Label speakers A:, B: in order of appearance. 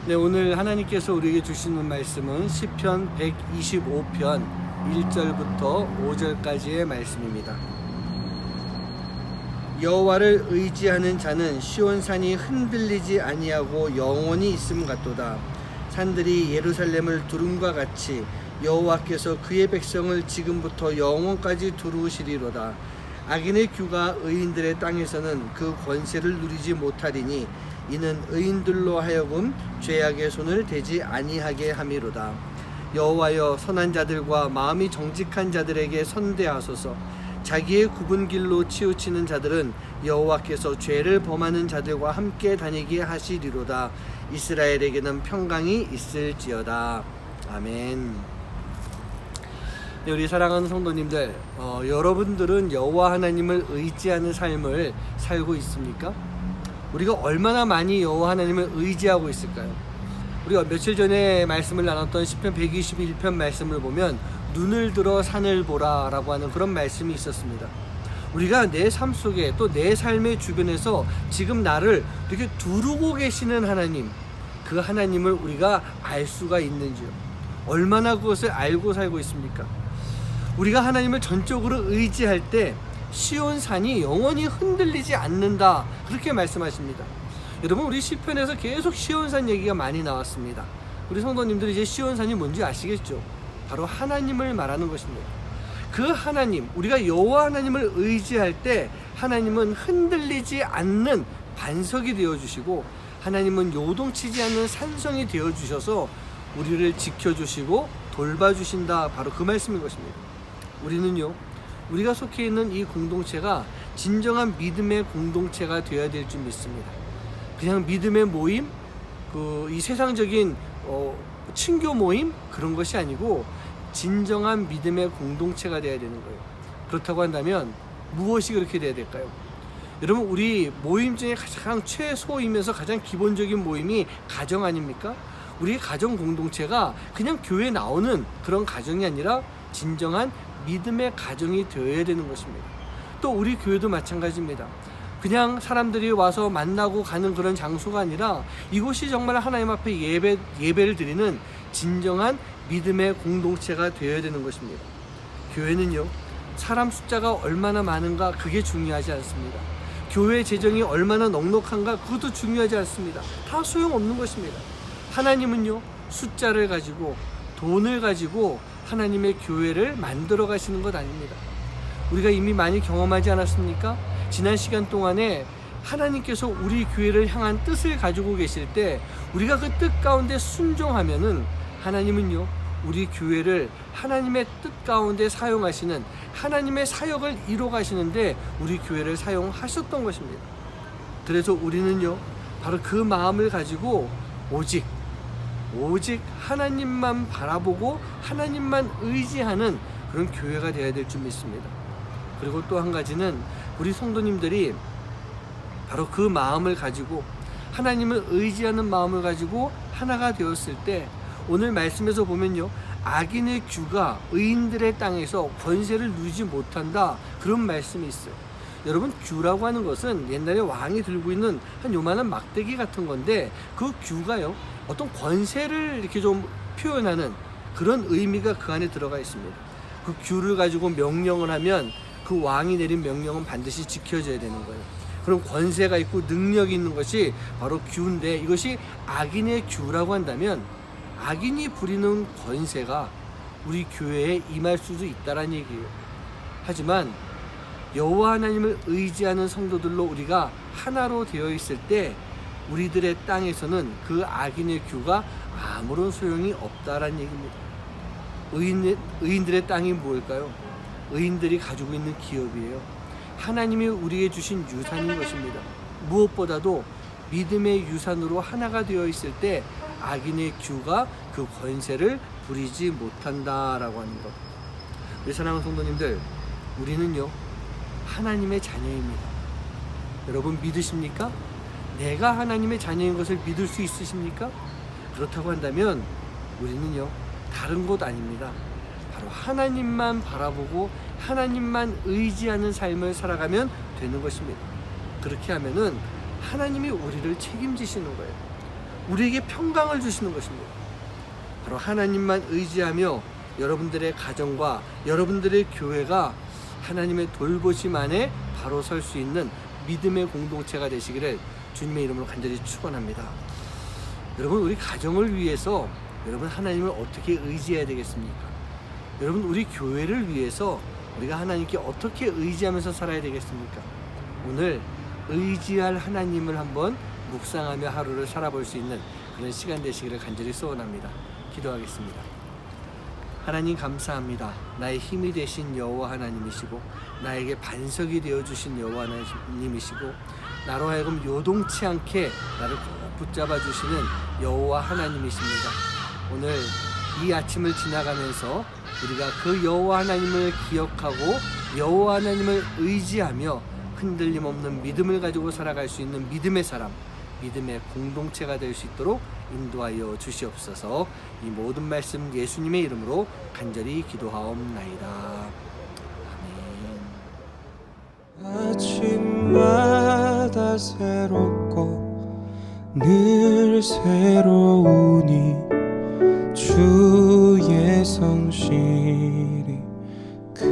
A: 네, 오늘 하나님께서 우리에게 주시는 말씀은 시편 125편 1절부터 5절까지의 말씀입니다. 여호와를 의지하는 자는 시온산이 흔들리지 아니하고 영원히 있음 같도다. 산들이 예루살렘을 두름과 같이 여호와께서 그의 백성을 지금부터 영원까지 두루시리로다. 악인의 규가 의인들의 땅에서는 그 권세를 누리지 못하리니 이는 의인들로 하여금 죄악의 손을 대지 아니하게 함이로다. 여호와여, 선한 자들과 마음이 정직한 자들에게 선대하소서. 자기의 굽은 길로 치우치는 자들은 여호와께서 죄를 범하는 자들과 함께 다니게 하시리로다. 이스라엘에게는 평강이 있을지어다. 아멘. 네, 우리 사랑하는 성도님들, 여러분들은 여호와 하나님을 의지하는 삶을 살고 있습니까? 우리가 얼마나 많이 여호와 하나님을 의지하고 있을까요? 우리가 며칠 전에 말씀을 나눴던 시편 121편 말씀을 보면 눈을 들어 산을 보라 라고 하는 그런 말씀이 있었습니다. 우리가 내 삶 속에 또 내 삶의 주변에서 지금 나를 이렇게 두르고 계시는 하나님, 그 하나님을 우리가 알 수가 있는지요? 얼마나 그것을 알고 살고 있습니까? 우리가 하나님을 전적으로 의지할 때 시온산이 영원히 흔들리지 않는다, 그렇게 말씀하십니다. 여러분, 우리 시편에서 계속 시온산 얘기가 많이 나왔습니다. 우리 성도님들이 이제 시온산이 뭔지 아시겠죠? 바로 하나님을 말하는 것입니다. 그 하나님, 우리가 여호와 하나님을 의지할 때 하나님은 흔들리지 않는 반석이 되어주시고 하나님은 요동치지 않는 산성이 되어주셔서 우리를 지켜주시고 돌봐주신다, 바로 그 말씀인 것입니다. 우리는요, 우리가 속해 있는 이 공동체가 진정한 믿음의 공동체가 되어야 될 줄 믿습니다. 그냥 믿음의 모임, 이 세상적인 친교 모임, 그런 것이 아니고 진정한 믿음의 공동체가 되어야 되는 거예요. 그렇다고 한다면 무엇이 그렇게 되어야 될까요? 여러분, 우리 모임 중에 가장 최소이면서 가장 기본적인 모임이 가정 아닙니까? 우리 가정 공동체가 그냥 교회에 나오는 그런 가정이 아니라 진정한 믿음의 가정이 되어야 되는 것입니다. 또 우리 교회도 마찬가지입니다. 그냥 사람들이 와서 만나고 가는 그런 장소가 아니라 이곳이 정말 하나님 앞에 예배를 드리는 진정한 믿음의 공동체가 되어야 되는 것입니다. 교회는요, 사람 숫자가 얼마나 많은가 그게 중요하지 않습니다. 교회 재정이 얼마나 넉넉한가 그것도 중요하지 않습니다. 다 소용없는 것입니다. 하나님은요, 숫자를 가지고 돈을 가지고 하나님의 교회를 만들어 가시는 것 아닙니다. 우리가 이미 많이 경험하지 않았습니까? 지난 시간 동안에 하나님께서 우리 교회를 향한 뜻을 가지고 계실 때 우리가 그 뜻 가운데 순종하면은 하나님은요, 우리 교회를 하나님의 뜻 가운데 사용하시는, 하나님의 사역을 이뤄 가시는데 우리 교회를 사용하셨던 것입니다. 그래서 우리는요, 바로 그 마음을 가지고 오직 하나님만 바라보고 하나님만 의지하는 그런 교회가 되어야 될 줄 믿습니다. 그리고 또 한 가지는 우리 성도님들이 바로 그 마음을 가지고 하나님을 의지하는 마음을 가지고 하나가 되었을 때 오늘 말씀에서 보면요, 악인의 규가 의인들의 땅에서 권세를 누리지 못한다, 그런 말씀이 있어요. 여러분, 규라고 하는 것은 옛날에 왕이 들고 있는 한 요만한 막대기 같은 건데 그 규가요, 어떤 권세를 이렇게 좀 표현하는 그런 의미가 그 안에 들어가 있습니다. 그 규를 가지고 명령을 하면 그 왕이 내린 명령은 반드시 지켜져야 되는 거예요. 그럼 권세가 있고 능력이 있는 것이 바로 규인데, 이것이 악인의 규라고 한다면 악인이 부리는 권세가 우리 교회에 임할 수도 있다는 얘기예요. 하지만 여호와 하나님을 의지하는 성도들로 우리가 하나로 되어 있을 때 우리들의 땅에서는 그 악인의 규가 아무런 소용이 없다라는 얘기입니다. 의인들의 땅이 뭘까요? 의인들이 가지고 있는 기업이에요. 하나님이 우리에게 주신 유산인 것입니다. 무엇보다도 믿음의 유산으로 하나가 되어 있을 때 악인의 규가 그 권세를 부리지 못한다라고 하는 것. 우리 사랑하는 성도님들, 우리는요, 하나님의 자녀입니다. 여러분, 믿으십니까? 내가 하나님의 자녀인 것을 믿을 수 있으십니까? 그렇다고 한다면 우리는요, 다른 곳 아닙니다. 바로 하나님만 바라보고 하나님만 의지하는 삶을 살아가면 되는 것입니다. 그렇게 하면은 하나님이 우리를 책임지시는 거예요. 우리에게 평강을 주시는 것입니다. 바로 하나님만 의지하며 여러분들의 가정과 여러분들의 교회가 하나님의 돌보심 안에 바로 설 수 있는 믿음의 공동체가 되시기를 주님의 이름으로 간절히 축원합니다. 여러분, 우리 가정을 위해서 여러분 하나님을 어떻게 의지해야 되겠습니까? 여러분, 우리 교회를 위해서 우리가 하나님께 어떻게 의지하면서 살아야 되겠습니까? 오늘 의지할 하나님을 한번 묵상하며 하루를 살아볼 수 있는 그런 시간 되시기를 간절히 소원합니다. 기도하겠습니다. 하나님 감사합니다. 나의 힘이 되신 여호와 하나님이시고 나에게 반석이 되어주신 여호와 하나님이시고 나로 하여금 요동치 않게 나를 꼭 붙잡아 주시는 여호와 하나님이십니다. 오늘 이 아침을 지나가면서 우리가 그 여호와 하나님을 기억하고 여호와 하나님을 의지하며 흔들림 없는 믿음을 가지고 살아갈 수 있는 믿음의 사람, 믿음의 공동체가 될 수 있도록 인도하여 주시옵소서. 이 모든 말씀 예수님의 이름으로 간절히 기도하옵나이다. 아멘.
B: 아침마다 새롭고 늘 새로우니 주의 성실이 그